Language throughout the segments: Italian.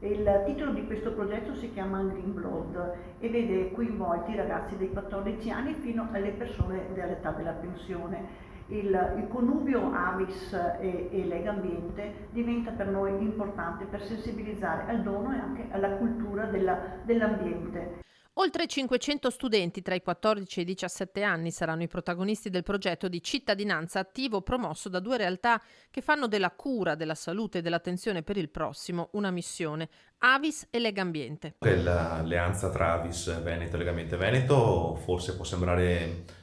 Il titolo di questo progetto si chiama Green Blood e vede coinvolti i ragazzi dei 14 anni fino alle persone dell'età della pensione. Il connubio Avis e Lega Ambiente diventa per noi importante per sensibilizzare al dono e anche alla cultura dell'ambiente. Oltre 500 studenti tra i 14 e i 17 anni saranno i protagonisti del progetto di cittadinanza attivo promosso da due realtà che fanno della cura, della salute e dell'attenzione per il prossimo una missione, Avis e Legambiente. L'alleanza tra Avis Veneto e Legambiente Veneto forse può sembrare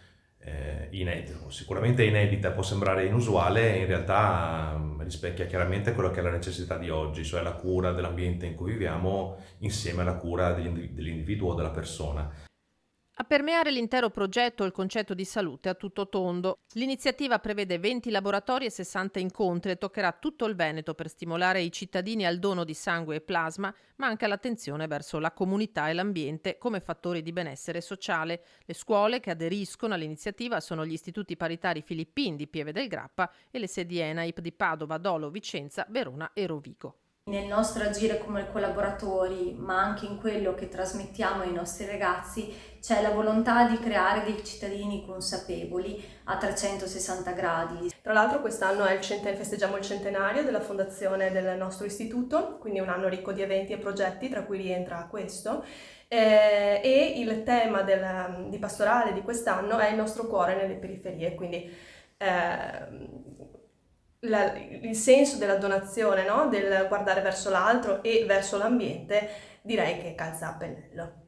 inedita, sicuramente inedita, può sembrare inusuale, in realtà rispecchia chiaramente quello che è la necessità di oggi, cioè la cura dell'ambiente in cui viviamo insieme alla cura dell'individuo o della persona. A permeare l'intero progetto il concetto di salute a tutto tondo. L'iniziativa prevede 20 laboratori e 60 incontri e toccherà tutto il Veneto per stimolare i cittadini al dono di sangue e plasma, ma anche all'attenzione verso la comunità e l'ambiente come fattori di benessere sociale. Le scuole che aderiscono all'iniziativa sono gli istituti paritari filippini di Pieve del Grappa e le sedi ENAIP di Padova, Dolo, Vicenza, Verona e Rovigo. Nel nostro agire come collaboratori, ma anche in quello che trasmettiamo ai nostri ragazzi, c'è la volontà di creare dei cittadini consapevoli a 360 gradi. Tra l'altro quest'anno festeggiamo il centenario della fondazione del nostro istituto, quindi un anno ricco di eventi e progetti, tra cui rientra questo. E il tema di pastorale di quest'anno è il nostro cuore nelle periferie, quindi il senso della donazione, no? Del guardare verso l'altro e verso l'ambiente, direi che calza a pennello.